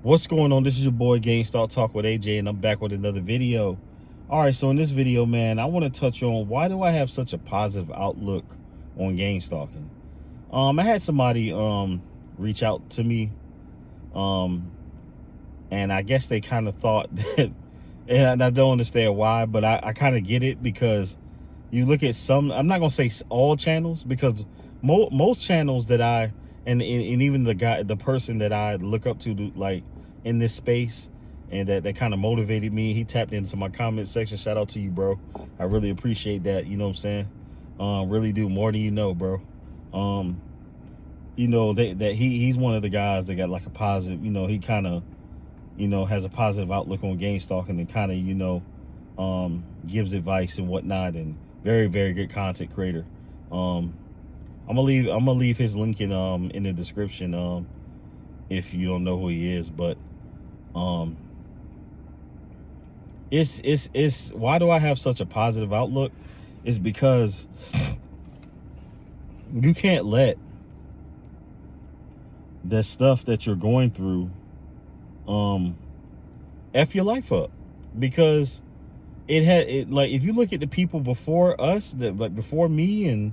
What's going on? This is your boy Gangstalk Talk with AJ, and I'm back with another video. All right, so in this video, man, I want to touch on why do I have such a positive outlook on gang stalking. I had somebody reach out to me, and I guess they kind of thought that, and I don't understand why, but I kind of get it, because you look at some, I'm not gonna say all channels, because most channels that and even the person that I look up to, like, in this space, and that kind of motivated me. He tapped into my comment section. Shout out to you, bro. I really appreciate that. You know what I'm saying? Really do, more than you know, bro. You know, that he's one of the guys that got like a positive, you know, he kind of, you know, has a positive outlook on gang stalking, and kind of, you know, gives advice and whatnot, and very, very good content creator. I'm gonna leave his link in the description if you don't know who he is. But it's why do I have such a positive outlook? Is because you can't let the stuff that you're going through F your life up, because it like, if you look at the people before us, that, like, before me and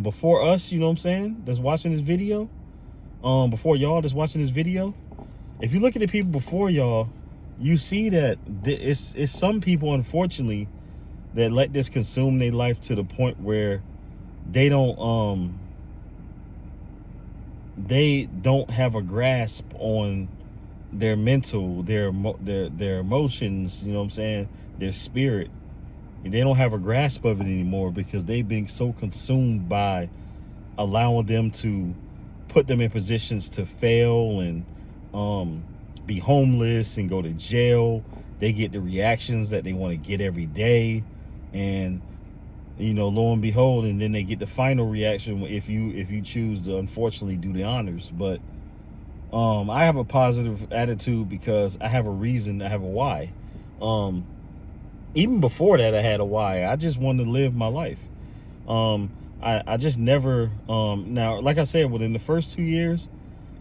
before us, you know what I'm saying, that's watching this video, before y'all that's watching this video, if you look at the people before y'all, you see that it's some people, unfortunately, that let this consume their life to the point where they don't have a grasp on their mental, their emotions, you know what I'm saying, their spirit. They don't have a grasp of it anymore, because they've been so consumed by allowing them to put them in positions to fail and be homeless and go to jail. They get the reactions that they want to get every day, and, you know, lo and behold, and then they get the final reaction if you choose to, unfortunately, do the honors. But I have a positive attitude because I have a reason, I have a why. Even before that, I had a why. I just wanted to live my life. I just never, now, like I said, within the first 2 years,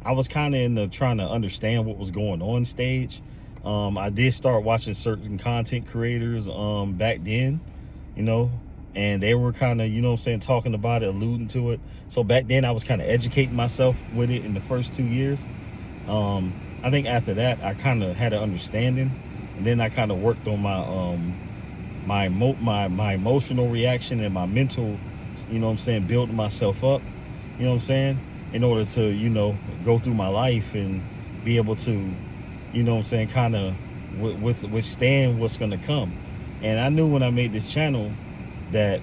I was kind of in the trying to understand what was going on stage. I did start watching certain content creators back then, you know, and they were kind of, you know what I'm saying, talking about it, alluding to it. So back then I was kind of educating myself with it in the first 2 years. I think after that, I kind of had an understanding, and then I kind of worked on my my emotional reaction and my mental, you know what I'm saying, building myself up, you know what I'm saying, in order to, you know, go through my life and be able to, you know what I'm saying, kind of withstand what's going to come. And I knew when I made this channel that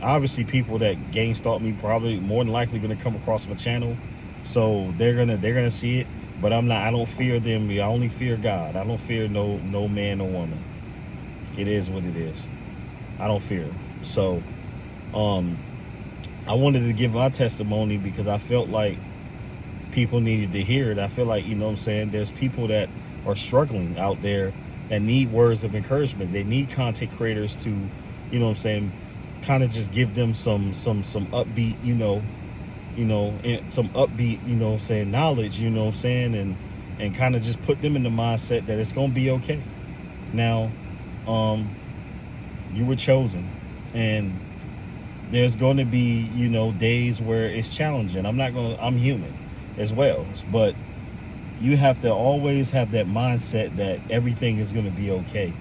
obviously people that gang stalk me probably more than likely going to come across my channel, so they're gonna see it. But I don't fear them. I only fear God. I don't fear no man or woman. It is what it is. I don't fear them. So I wanted to give my testimony because I felt like people needed to hear it. I feel like, you know what I'm saying, there's people that are struggling out there that need words of encouragement. They need content creators to, you know what I'm saying, kind of just give them some upbeat, you know, some upbeat, you know what I'm saying, knowledge, you know what I'm saying, and kind of just put them in the mindset that it's going to be okay. Now, you were chosen, and there's going to be, you know, days where it's challenging. I'm human as well, but you have to always have that mindset that everything is going to be okay.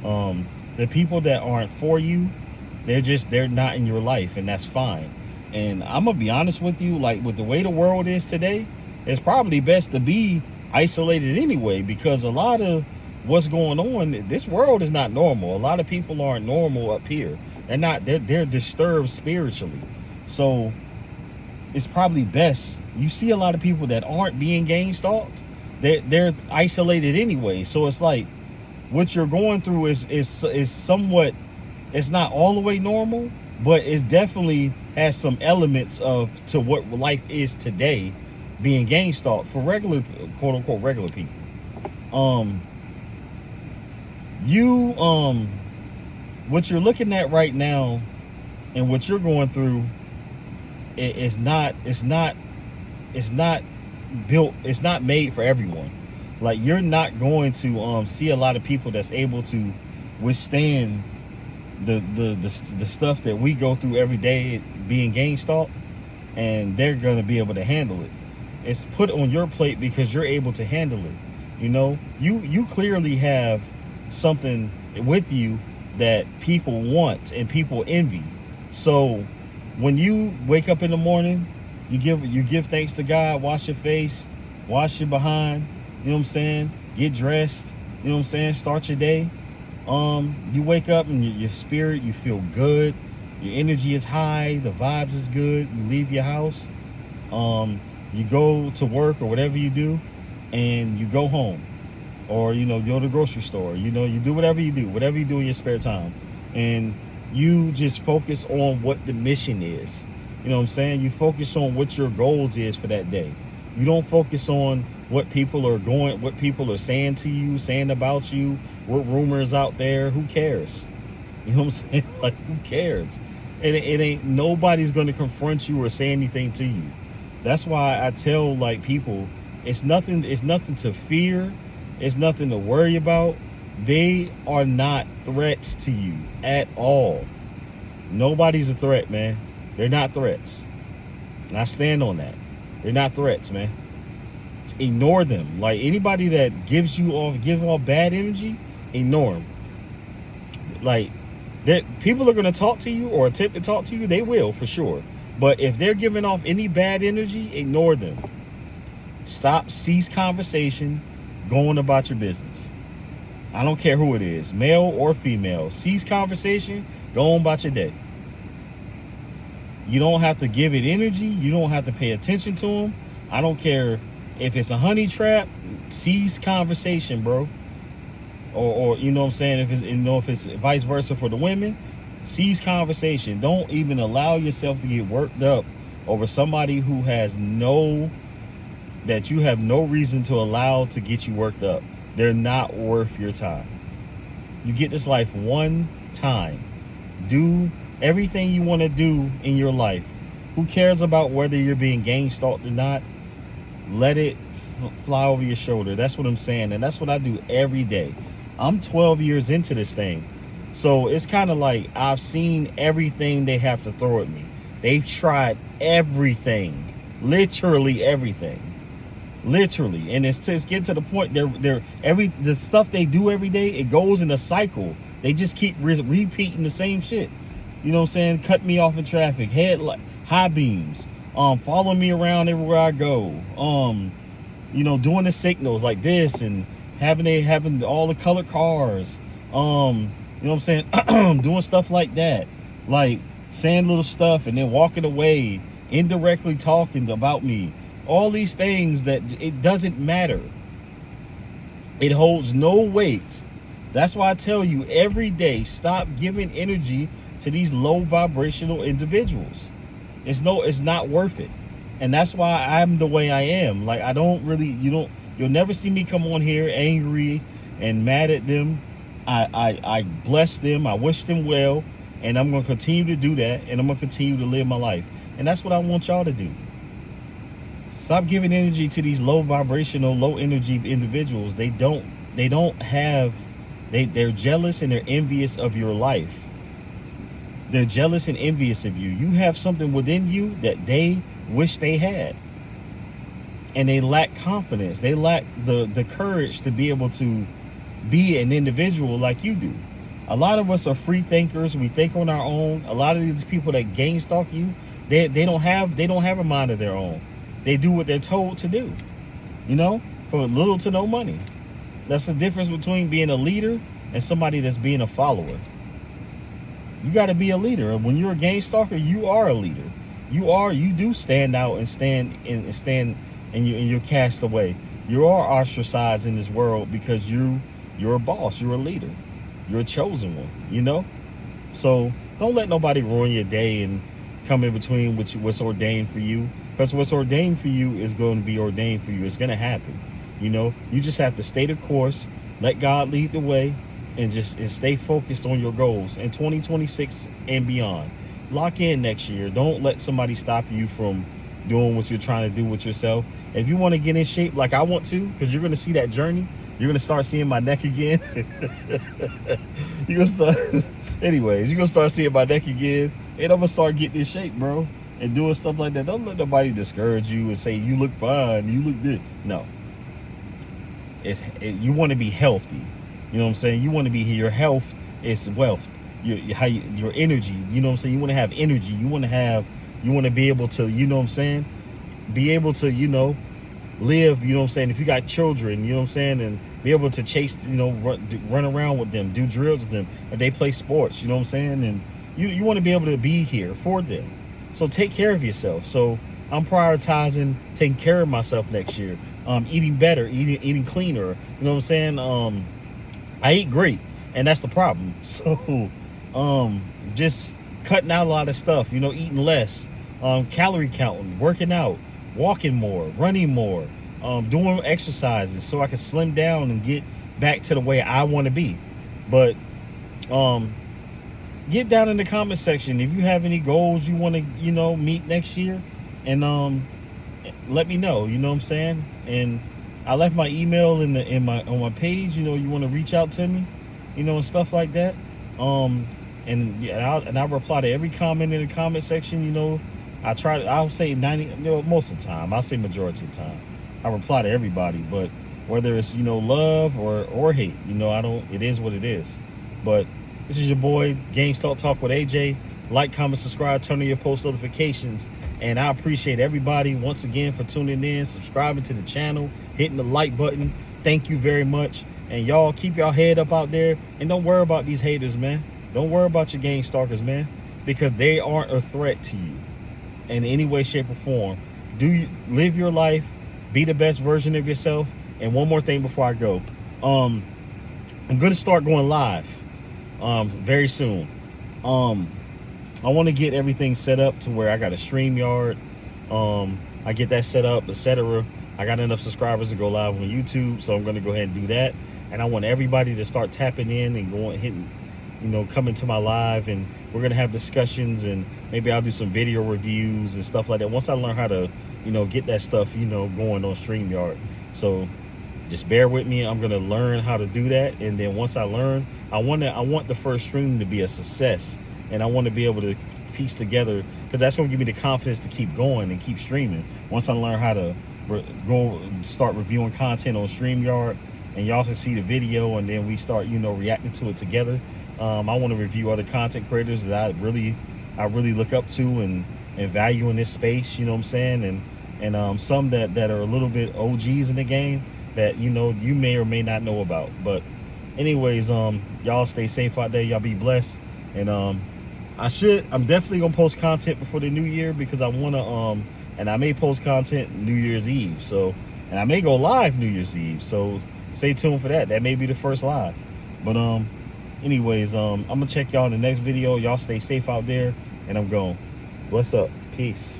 The people that aren't for you, they're not in your life, and that's fine. And I'm gonna be honest with you, like, with the way the world is today, it's probably best to be isolated anyway, because a lot of what's going on, this world is not normal. A lot of people aren't normal up here. They're disturbed spiritually. So it's probably best. You see a lot of people that aren't being gang stalked, they're isolated anyway. So it's like what you're going through is somewhat, it's not all the way normal, but it definitely has some elements to what life is today, being gang stalked for regular, quote unquote, regular people. What you're looking at right now and what you're going through, it's not built, it's not made for everyone. Like, you're not going to see a lot of people that's able to withstand the stuff that we go through every day being gang stalked, and they're gonna be able to handle it. It's put on your plate because you're able to handle it. You know, you clearly have something with you that people want and people envy. So when you wake up in the morning, you give thanks to God, wash your face, wash your behind, you know what I'm saying? Get dressed, you know what I'm saying? Start your day. You wake up and your spirit, you feel good, your energy is high, the vibes is good. You leave your house, you go to work or whatever you do, and you go home, or go to the grocery store. You do whatever you do in your spare time, and you just focus on what the mission is. You know what I'm saying? You focus on what your goals is for that day. You don't focus on what people are saying to you, saying about you, what rumors out there. Who cares? You know what I'm saying? Like, who cares? And it ain't, nobody's going to confront you or say anything to you. That's why I tell, like, people, it's nothing to fear. It's nothing to worry about. They are not threats to you at all. Nobody's a threat, man. They're not threats. And I stand on that. They're not threats, man. Ignore them. Like, anybody that give off bad energy, ignore them. Like, that people are going to talk to you or attempt to talk to you. They will, for sure. But if they're giving off any bad energy, ignore them. Cease conversation, going about your business. I don't care who it is, male or female. Cease conversation, go on about your day. You don't have to give it energy. You don't have to pay attention to them. I don't care if it's a honey trap. Cease conversation, bro. Or you know what I'm saying? If it's vice versa for the women, cease conversation. Don't even allow yourself to get worked up over somebody who that you have no reason to allow to get you worked up. They're not worth your time. You get this life one time. Do everything you want to do in your life. Who cares about whether you're being gang stalked or not? Let it fly over your shoulder. That's what I'm saying. And that's what I do every day. I'm 12 years into this thing. So it's kind of like I've seen everything they have to throw at me. They've tried everything. Literally everything. Literally. And it's getting to the point the stuff they do every day, it goes in a cycle. They just keep repeating the same shit. You know what I'm saying? Cut me off in traffic, high beams, following me around everywhere I go. Doing the signals like this, and having all the colored cars. You know what I'm saying? Doing stuff like that. Like saying little stuff and then walking away, indirectly talking about me. All these things that it doesn't matter. It holds no weight. That's why I tell you every day, stop giving energy to these low vibrational individuals. It's not worth it. And that's why I'm the way I am. Like, you'll never see me come on here angry and mad at them. I bless them. I wish them well. And I'm going to continue to do that. And I'm going to continue to live my life. And that's what I want y'all to do. Stop giving energy to these low vibrational, low energy individuals. They're jealous and they're envious of your life. They're jealous and envious of you. You have something within you that they wish they had. And they lack confidence. They lack the courage to be able to be an individual like you do. A lot of us are free thinkers. We think on our own. A lot of these people that gang stalk you, they don't have a mind of their own. They do what they're told to do, for little to no money. That's the difference between being a leader and somebody that's being a follower. You got to be a leader. When you're a gang stalker, you are a leader. You do stand out and stand and you're cast away. You are ostracized in this world because you're a boss. You're a leader. You're a chosen one. So don't let nobody ruin your day and come in between what's ordained for you. Because what's ordained for you is going to be ordained for you. It's going to happen. You just have to stay the course, let God lead the way, and stay focused on your goals in 2026 and beyond. Lock in next year. Don't let somebody stop you from doing what you're trying to do with yourself. If you want to get in shape like I want to, because you're going to see that journey, you're going to start seeing my neck again. You're going to start, anyways, you're going to start seeing my neck again, and I'm going to start getting in shape, bro, and doing stuff like that. Don't let nobody discourage you and say, you look fine, you look good. No. You want to be healthy. You know what I'm saying? You want to be here. Your health is wealth. Your energy, you know what I'm saying? You want to have energy. You want to be able to, you know what I'm saying? Be able to, live, you know what I'm saying? If you got children, you know what I'm saying? And be able to chase, run around with them, do drills with them. If they play sports, you know what I'm saying? And you want to be able to be here for them. So take care of yourself. So I'm prioritizing taking care of myself next year. Eating better, eating cleaner. You know what I'm saying? I eat great, and that's the problem. So just cutting out a lot of stuff, eating less, calorie counting, working out, walking more, running more, doing exercises so I can slim down and get back to the way I want to be. But get down in the comment section if you have any goals you want to, meet next year, and let me know, you know what I'm saying? And I left my email on my page, you want to reach out to me, and stuff like that. And I'll reply to every comment in the comment section. I'll say 90, most of the time, I'll say majority of the time, I reply to everybody. But whether it's, love or hate, it is what it is. But this is your boy, Talk with AJ. Like, comment, subscribe, turn on your post notifications. And I appreciate everybody once again for tuning in, subscribing to the channel, hitting the like button. Thank you very much. And y'all keep your head up out there, and don't worry about these haters, man. Don't worry about your gang stalkers, man, because they aren't a threat to you in any way, shape, or form. Live your life, be the best version of yourself. And one more thing before I go, I'm gonna start going live very soon. I want to get everything set up to where I got a StreamYard. I get that set up, etc. I got enough subscribers to go live on YouTube, so I'm going to go ahead and do that. And I want everybody to start tapping in and coming to my live, and we're going to have discussions, and maybe I'll do some video reviews and stuff like that once I learn how to, get that stuff, going on StreamYard. So just bear with me. I'm going to learn how to do that, and then once I learn, I want the first stream to be a success. And I want to be able to piece together, because that's going to give me the confidence to keep going and keep streaming. Once I learn how to start reviewing content on StreamYard, and y'all can see the video, and then we start, reacting to it together. I want to review other content creators that I really look up to and value in this space. You know what I'm saying? And some that are a little bit OGs in the game that you may or may not know about. But anyways, y'all stay safe out there. Y'all be blessed. And I'm definitely gonna post content before the new year, because I wanna and I may post content New Year's Eve. So, and I may go live New Year's Eve. So stay tuned for that. That may be the first live. But anyways, I'm gonna check y'all in the next video. Y'all stay safe out there, and I'm gone. Bless up. Peace.